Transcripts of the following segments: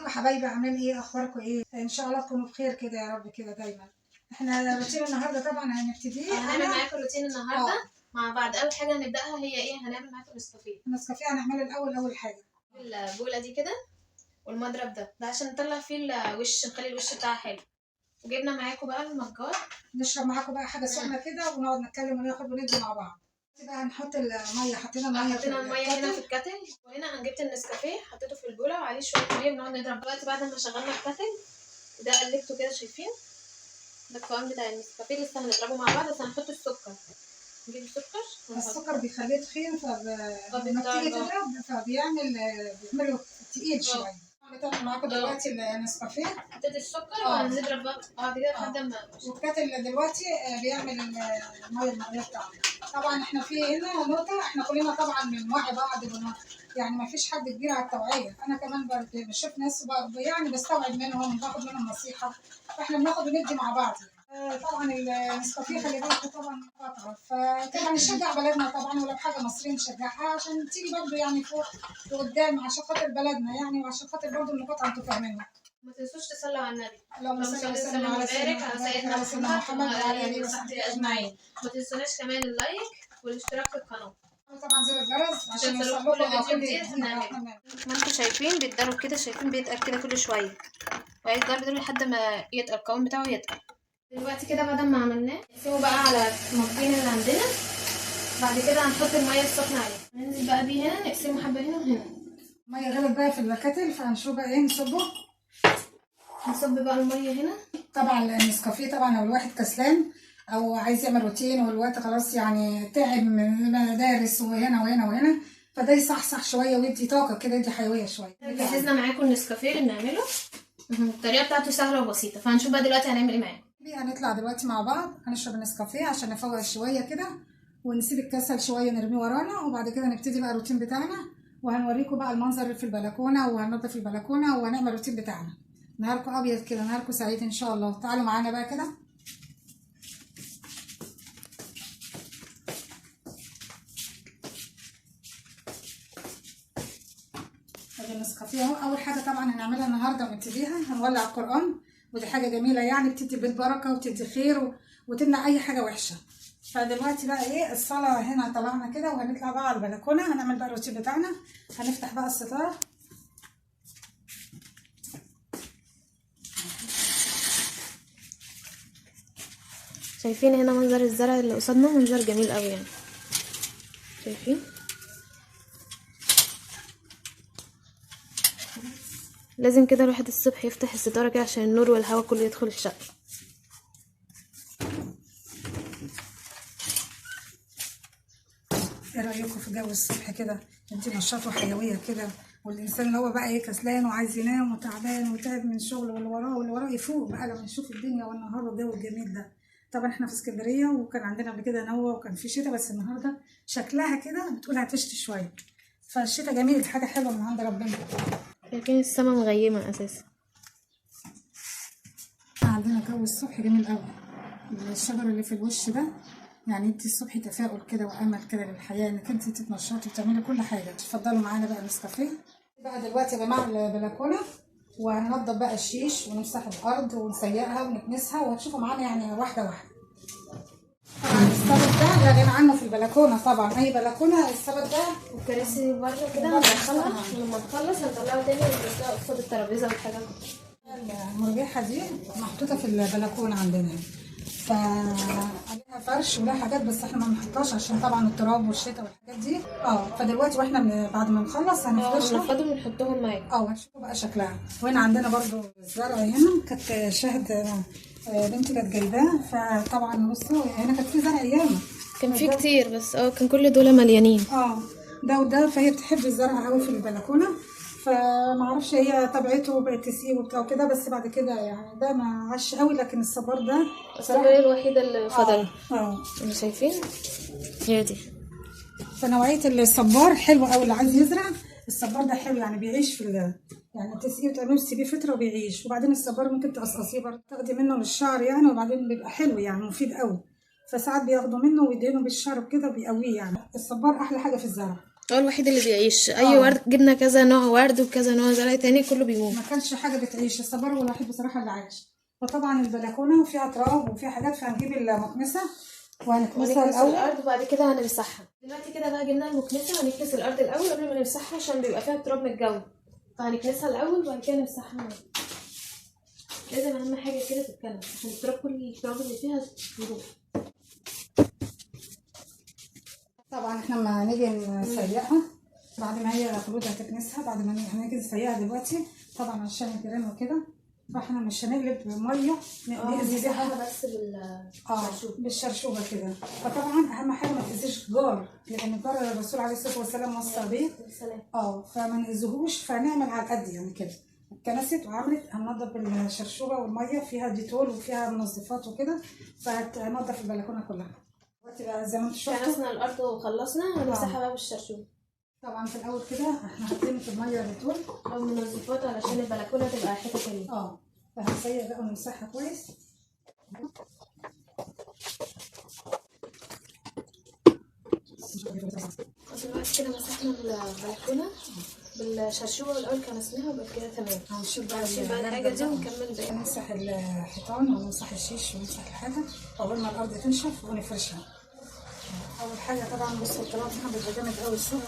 ازيكم حبايبي؟ عاملين ايه؟ اخباركم ايه؟ ان شاء الله تكونوا بخير كده يا رب كده دايما. احنا روتين النهارده طبعا هنبتديه. هنعمل معاكم روتين النهارده مع بعض. اول حاجه هنبداها هي ايه؟ هنعمل معاكم نسكافيه. النسكافيه هنعمله الاول اول حاجه البوله دي كده والمضرب ده عشان نطلع فيه الوش، نخلي الوش بتاعها حلو. وجبنا معاكم بقى المجات، نشرب معاكم بقى حاجه سخنه كده ونقعد نتكلم وناخد وندي مع بعض. بقى هنحط الميه، حطينا الميه هنا في الكاتل، وهنا انا جبت النسكافيه حطيته في البوله وعليه شويه ميه بنقعد نضرب. دلوقتي بعد ما شغلنا الكاتل ده قلبته كده، شايفين ده القوام بتاع النسكافيه. لسه هنضربه مع بعض، بس هنحط السكر. نجيب السكر بيخليه تخين، فلما بتيجي تضرب بيعمله تقيل شويه. هنعمل معاكم دلوقتي النسكافيه. حطيت السكر وهنضرب بقى بعد كده لحد ما والكاتل دلوقتي بيعمل الميه المغليه بتاعته. طبعا احنا في هنا نقطه، احنا كلنا طبعا بنوعي بعض يعني ما فيش حد كبير على التوعيه. انا كمان بشوف ناس يعني بستوعب منهم، باخد منهم نصيحه، فاحنا بناخد وندي مع بعض. طبعا النسكافيه خلي بالكم طبعا قطعه، فطبعا نشجع بلدنا طبعا، ولو حاجه مصريه نشجعها عشان تيجي برضه يعني فوق لقدام، عشان خاطر بلدنا يعني، وعشان خاطر برضه المقاطعه انتوا فاهمينها. ما تنسوش تصلوا على النبي. اللهم صل وسلم على سيدنا محمد وعلى اله وصحبه اجمعين. ما تنسوناش كمان اللايك والاشتراك في القناه، طبعا زر الجرس عشان يوصلكم كل فيديو جديد هنعمله. ما انتوا شايفين بيتضرب كده، شايفين بيتقل كده كل شويه، وهيفضل بيضرب لحد ما يتقل، القوام بتاعه يتقل. دلوقتي كده بعد ما عملناه نقسمه بقى على المجين اللي عندنا. بعد كده هنحط الميه السخنه عليه، ننزل بقى بيه هنا، نقسمه حبه هنا وهنا. الميه غلت بقى في الكاتل، فهنشوف بقى ايه نصب بقى الميه هنا. طبعا النسكافيه طبعا لو الواحد كسلان او عايز يعمل روتين والوقت خلاص يعني تعب من المدارس وهنا وهنا وهنا، فده يصحصح شويه ويدي طاقه كده، يدي حيويه شويه. جهزنا معاكم النسكافيه اللي بنعمله، الطريقه بتاعته سهله وبسيطه. فهنشوف بقى دلوقتي هنعمل ايه معاكم. هنطلع دلوقتي مع بعض هنشرب النسكافيه عشان نفوق شويه كده، ونسيب الكسل شويه نرميه ورانا، وبعد كده نبتدي بقى الروتين بتاعنا. وهنوريكم بقى المنظر في البلكونه، وهننضف البلكونه، وهنعمل الروتين بتاعنا. نهاركم ابيض كده، نهاركم سعيد ان شاء الله. تعالوا معانا بقى كده. النسكافيه اهو. اول حاجه طبعا هنعملها النهارده ونبتديها، هنولع القران، ودي حاجه جميله يعني، بتدي بيت بركه وتدي خير وتمنع اي حاجه وحشه. فدلوقتي بقى ايه، الصلاه هنا طلعنا كده، وهنطلع بقى على البلكونه، هنعمل بقى الروتين بتاعنا. هنفتح بقى الستار. شايفين هنا منظر الزرع اللي قصادنا، منظر جميل قوي يعني. شايفين لازم كده الواحد الصبح يفتح الستاره كده عشان النور والهواء كله يدخل الشقه. ايه رايكم في جو الصبح كده؟ انت نشاط وحيويه كده، والانسان اللي هو بقى ايه كسلان وعايز ينام وتعبان وتعب من شغل واللي وراه يفوق بقى لما يشوف الدنيا والنهار والجو الجميل ده. طبعا احنا في اسكندريه، وكان عندنا قبل كده نوه وكان في شتاء، بس النهارده شكلها كده بتقول هتشتي شويه، فالشتاء جميل، حاجه حلوه من عند ربنا. شايفين السما مغيمه اساسا. عندنا جو الصبح جميل قوي. الشجر اللي في الوش ده يعني انت الصبح تفاؤل كده وامل كده للحياه، انك انت تتنشطي وتعملي كل حاجه. اتفضلوا معانا بقى النسكافيه بقى دلوقتي يا جماعه البلكونه، وهننضف بقى الشيش ونمسح الارض ونسيقها ونكنسها، وهتشوفوا معانا يعني واحده واحده. طبعا السبت ده لا غنى عنه في البلكونه، طبعا اي بلكونه السبت ده. والكراسي بره كده هندخلها، ولما نخلص هنطلعها تاني ونحطها قصاد الترابيزه والحاجات. المرجحه دي محطوطه في البلكونه عندنا، فعليها فرش ولها حاجات، بس احنا ما بنحطهاش عشان طبعا التراب والشتاء والحاجات دي. فدلوقتي واحنا بعد ما نخلص هنفرشها هناخدهم ونحطهم معاك. هنشوفوا بقى شكلها. وهنا عندنا برضو الزرع، هنا كانت شاهد بنتي كانت جايباه، فطبعا بصوا هنا كانت في زرع ياما، كان في كتير، بس كان كل دول مليانين. ده وده، فهي بتحب الزرع قوي في البلكونه، فمعرفش هي طبيعته بقت تسقيه وبتاع كده، بس بعد كده يعني ده ما عاش قوي، لكن الصبار ده الصبار هي الوحيده اللي فضل. اللي شايفين هي دي. فنوعيه الصبار حلو قوي، اللي عايز يزرع الصبار ده حلو يعني، بيعيش يعني تسقيه وتعمله تسيبيه فتره وبيعيش. وبعدين الصبار ممكن تقصقصيه برضه، تاخدي منه للشعر يعني، وبعدين بيبقى حلو يعني مفيد قوي، فساعات بياخدوا منه ويدهنوا بالشعر كده وبيقويه يعني. الصبار احلى حاجه في الزرع. هو الوحيد اللي بيعيش. اي ورد جبنا كذا نوع ورد وكذا نوع زرع تاني كله بيموت. ما كانش حاجه بتعيش، الصبار هو الوحيد بصراحه اللي عايش. فطبعا البلكونه فيها تراب وفيها حاجات، فهنجيب المكنسه وهنكنسها الاول. الارض وبعد كده هنمسحها. دلوقتي كده بقى جبنا المكنسه، هنكنس الارض الاول قبل ما نمسحها عشان بيبقى فيها تراب من الجو، فهنكنسها الاول وبعد كده نمسحها. لازم اهم حاجه كده تتكنس عشان التراب، كل التراب اللي فيها يروح. طبعا احنا لما نيجي نسيقها بعد ما هي خلود هتكنسها، بعد ما هنيجي نسيقها دلوقتي طبعا عشان الجيران وكده، فاحنا مش هنقلب ميه نأذي بيها بس بالشرشوبه كده. فطبعا اهم حاجه ما تاذيش جار، لان الجار الرسول عليه الصلاه والسلام وصى بيه. فما نأذيهوش، فنعمل على القد يعني كده. اتكنست وعملت، هننضف بالشرشوبه والميه فيها ديتول وفيها منظفات وكده، فهتنضف البلكونه كلها. دلوقتي بقى زي ما انتم شفتوا كنسنا الارض وخلصنا، هنمسحها بقى بالشرشوب. طبعا في الاول كده احنا حاطين في الميه ديتول او منظفات علشان البلكونه تبقى حته حلوه. فهنسيق بقى ونمسحها كويس. دلوقتي كده مسحنا البلكونه بالشرشوبه والاول كنسناها وبقى كده تمام. هنشيل بقى الحاجه دي ونكمل باقي. نمسح الحيطان ونمسح الشيش ونمسح الحاجه اول ما الارض تنشف ونفرشها. اول حاجه طبعا بصوا التراب هنا بيبقى جامد قوي الصبح.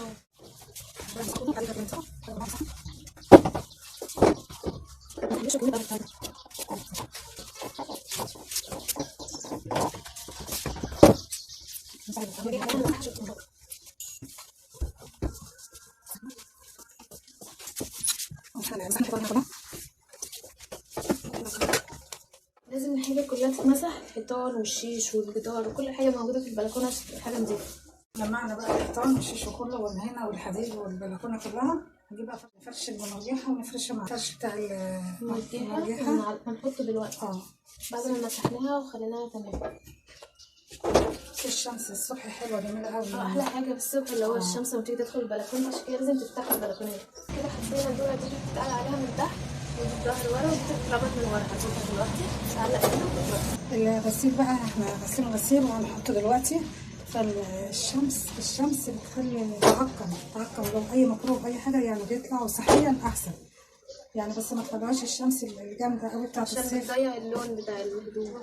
لازم الحاجه كلها تتمسح، الحيطان والشيش والجدار وكل حاجه موجوده في البلكونه عشان تبقى حاجه نظيفه. جمعنا بقى الحيطان والشيش كله والهنا والحديد والبلكونه كلها. نجيب بقى فرش المرجيحه ونفرشها مع الفرش بتاع المرجيحه. هنحطه دلوقتي بعد ما مسحناها وخليناها تمام. الشمس الصبح حلوه جميله قوي. احلى حاجه في الصبح اللي هو الشمس لما تيجي تدخل البلكونه، عشان كده لازم تفتحوا البلكونات كده. حطينا الدوره دي بتتقل عليها من تحت ودي الظهر ورا ودي بتتربط من ورا. هتحطها دلوقتي تعلق هنا. الغسيل بقى احنا غسيل غسيل وهنحطه دلوقتي. فالشمس بتخلي تعقم لو اي ميكروب اي حاجه يعني بيطلع، وصحيا احسن يعني. بس ما تخليهاش الشمس الجامده قوي بتاعت الصيف عشان بتضيع اللون بتاع الهدوم.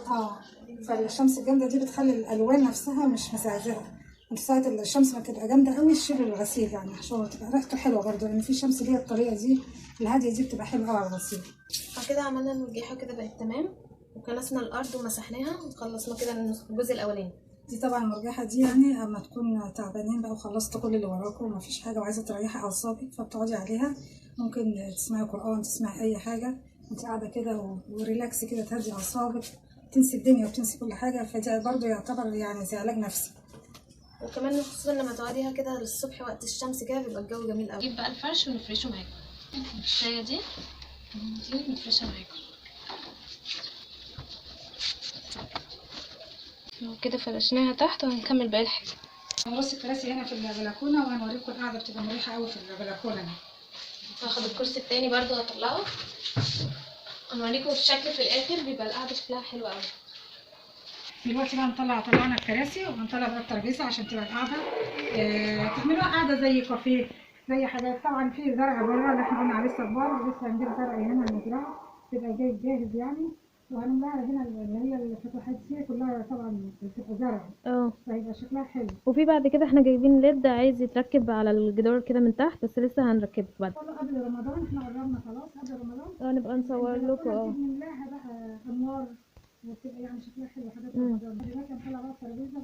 فالشمس الجامده دي بتخلي الالوان نفسها مش مزعزعه. انت ساعه الشمس ما تبقى جامده قوي شيل الغسيل يعني عشان تبقى ريحته حلوه برده، لان في شمس اللي هي الطريقه دي الهاديه دي بتبقى حلوه قوي على الغسيل. فكده عملنا المرجيحه كده بقت تمام، وكنسنا الارض ومسحناها وخلصنا كده الجزء الاولاني. دي طبعا المرجحه دي يعني اما تكون تعبانين بقى وخلصتوا كل اللي وراكم ومفيش حاجه وعايزه تريحي اعصابك، فبتقعدي عليها. ممكن تسمعي قران، تسمعي اي حاجه وانت قاعده كده وريلاكس كده، تهدي اعصابك، تنسي الدنيا وتنسي كل حاجه. فدي برضه يعتبر يعني زي علاج نفسي. وكمان خصوصا لما تقعديها كده الصبح وقت الشمس كده بيبقى الجو جميل قوي. نجيب بقى الفرش ونفرشه معاكم. الشايه دي نفرشها معاكم كده. فرشناها تحت وهنكمل باقي الحاجه. هنرص الكراسي هنا في البلكونه وهنوريكم القعده بتبقى مريحه قوي في البلكونه دي. هاخد الكرسي التاني برضو هطلعه هنوريكم الشكل في الاخر، بيبقى القعده شكلها حلو قوي. دلوقتي بقى طلعنا الكراسي وهنطلع بقى الترابيزه عشان تبقى القعده تعملوها قعده زي كافيه زي حاجات. طبعا في زرع بره اللي احنا قلنا عليه صبار، ولسه هنجيب زرع هنا هنزرعه تبقى جاهز يعني. وهنملاها هنا اللي هي الفتحات دي كلها طبعا بتبقى زرع فيبقى شكلها حلو. وفي بعد كده احنا جايبين ليد عايز يتركب على الجدار كده من تحت، بس لسه هنركبه بعد قبل رمضان. احنا قربنا خلاص قبل رمضان. نبقى نصور لكم. نملاها بقى انوار وتبقى يعني شكلها حلو حاجات رمضان. دلوقتي هنطلع بقى الترابيزه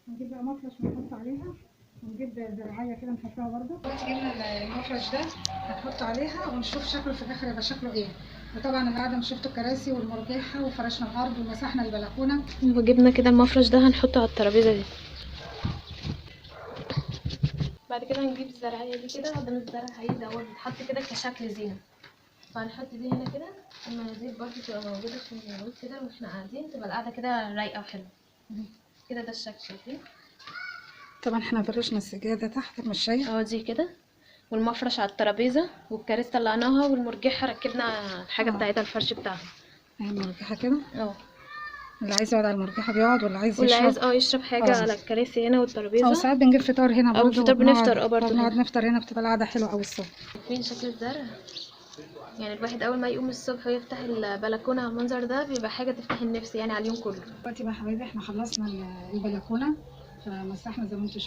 نجيب بقى مفرش ونحط عليها، ونجيب زرعيه كده نحطها برده. دلوقتي جبنا المفرش ده هنحط عليها ونشوف شكله في الاخر يبقى شكله ايه. وطبعا بعد ما شفتوا الكراسي والمرجيحه وفرشنا الارض ومسحنا البلكونه وجبنا كده المفرش ده هنحطه على الترابيزه دي. بعد كده هنجيب الزرعيه دي كده. قدام الزرعيه ده هو بيتحط كده كشكل زينه، فهنحط دي هنا كده. المناديل برضه تبقى موجوده في الجنوب كده واحنا قاعدين، تبقى القعده كده رايقه وحلوه كده. ده الشكل شايفين. طبعا احنا فرشنا السجاده تحت مش شايفه دي كده، والمفرش على الترابيزه، والكراسي طلعناها، والمرجحه ركبنا الحاجه بتاعتها الفرش بتاعها. المرجحه كده اللي عايز يقعد على المرجحه بيقعد، واللي عايز واللي يشرب عايز يشرب حاجه على الكراسي هنا او والترابيزه. ساعات بنجيب فطار هنا برضه، او فطار بنفطر برضه بنقعد هنا. نفطر هنا، بتبقى القعده حلوه قوي الصبح. فين شكل الزرع، يعني الواحد اول ما يقوم الصبح ويفتح البلكونه على المنظر ده بيبقى حاجه تفتح النفس يعني على اليوم كله. دلوقتي بقى يا حبايبي احنا خلصنا البلكونه، فمسحنا زي ما انتوا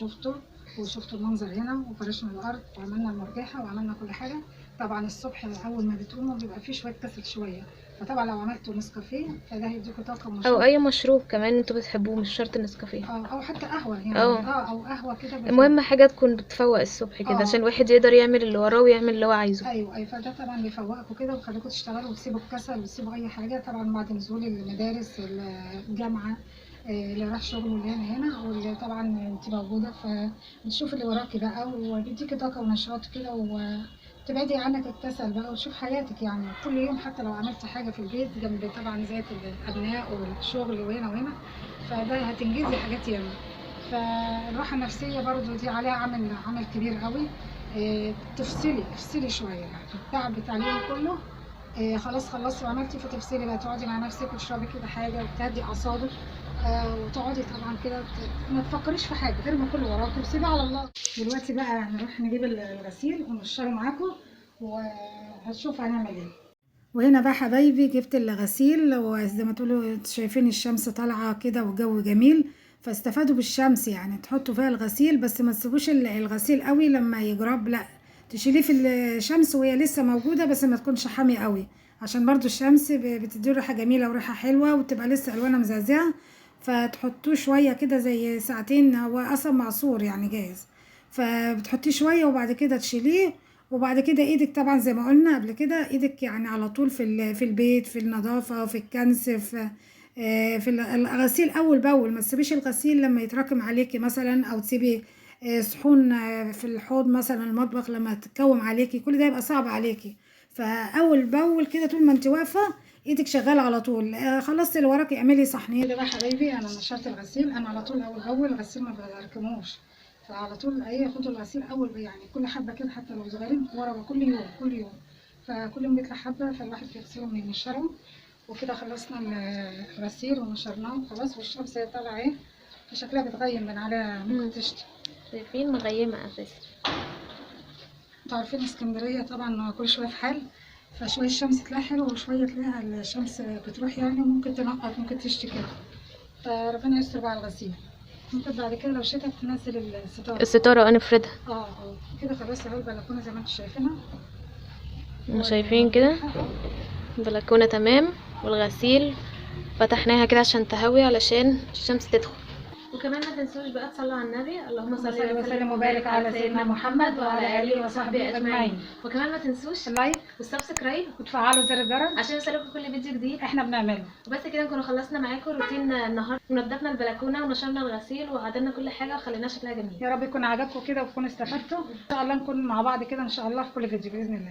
شفتوا المنظر هنا، وفرشنا الارض وعملنا المرجحه وعملنا كل حاجه. طبعا الصبح اول ما بتقوموا بيبقى فيه شويه كسل شويه، فطبعا لو عملتوا نسكافيه فده هيديكوا طاقه ونشاط، او اي مشروب كمان انتوا بتحبوه، مش شرط النسكافيه. او حتى قهوه يعني، او قهوه كده. المهم حاجه تكون بتفوق الصبح كده عشان الواحد يقدر يعمل اللي وراه ويعمل اللي هو عايزه. ايوه فده طبعا بيفوقكم كده ويخليكم تشتغلوا وتسيبوا الكسل وتسيبوا اي حاجه. طبعا بعد نزول المدارس الجامعه، اللي راح شغله واللي هنا واللي طبعا انت موجوده، فبتشوف اللي وراكي بقى وبيديكي طاقه ونشاط كده، وتبعدي عنك الكسل بقى وتشوف حياتك يعني كل يوم. حتى لو عملتي حاجه في البيت جنب طبعا زي الابناء والشغل وهنا وهنا، فده هتنجزي حاجات ياما. فالراحه النفسيه برضو دي عليها عمل كبير قوي. تفصلي شويه يعني التعب بتاع اليوم كله. خلاص خلصتي وعملتي، فتفصلي بقى، تقعدي مع نفسك وتشربي كده حاجه وتهدي اعصابك، وتقعدي طبعا كده ما تفكريش في حاجه غير ما كل وراكي وسيبي على الله. دلوقتي بقى هنروح نجيب الغسيل ونشره معاكم وهتشوف هنعمل ايه. وهنا بقى حبايبي جبت الغسيل، وزي ما تقولوا شايفين الشمس طالعه كده والجو جميل، فاستفادوا بالشمس يعني. تحطوا فيها الغسيل بس ما تسيبوش الغسيل قوي لما يجرب، لا تشيليه في الشمس وهي لسه موجوده، بس ما تكونش حامي قوي عشان برضو الشمس بتدي ريحه جميله وريحه حلوه وتبقى لسه الوانها مزعزعه. فتحطوه شويه كده زي ساعتين، هو اصلا معصور يعني جاهز، فبتحطيه شويه وبعد كده تشيليه. وبعد كده ايدك طبعا زي ما قلنا قبل كده، ايدك يعني على طول في البيت، في النظافه، في الكنس، في الغسيل اول باول. ما تسيبيش الغسيل لما يتراكم عليكي مثلا، او تسيبي صحون في الحوض مثلا المطبخ لما تتكوم عليكي، كل ده يبقى صعب عليكي. فاول باول كده طول ما انت واقفه ايدك شغاله على طول. خلصتي اللي وراكي اعملي صحنين كده بقى حبايبي. انا نشرت الغسيل، انا على طول اول باول الغسيل ما بركموش، فعلى طول خدوا الغسيل اول يعني كل حبه كده، حتى لو صغيرين ورا كل يوم فكل يوم بيطلع حبه، فالواحد بيغسلهم وينشرهم. وكده خلصنا الغسيل ونشرناه خلاص، والشمس طالعه اهي شكلها بتغيم من عليها، ممكن تشتي. شايفين مغيمه اساسا. انتوا عارفين اسكندريه طبعا كل شويه في حال، فشويه الشمس تلاقيها حلوه وشويه تلاقيها الشمس بتروح يعني، وممكن تنقط ممكن تشتي كده. فربنا يستر بقى على الغسيل. ممكن بعد كده لو شتا تنزل الستاره نفردها. كده خلاص اهو البلكونه زي ما انتم شايفينها. شايفين كده البلكونه تمام، والغسيل فتحناها كده عشان تهوي علشان الشمس تدخل. وكمان ما تنسوش بقى تصلوا على النبي، اللهم صل وسلم وبارك على سيدنا محمد وعلى اله وصحبه اجمعين. وكمان ما تنسوش اللايك والسبسكرايب وتفعلوا زر الجرس عشان يوصلكم كل فيديو جديد احنا بنعمله. وبس كده نكون خلصنا معاكم روتين النهارده، ونضفنا البلكونه ونشرنا الغسيل وعدلنا كل حاجه وخليناها شكلها جميل. يا رب يكون عجبكم كده وتكونوا استفدتوا. ان شاء الله نكون مع بعض كده ان شاء الله في كل فيديو باذن الله.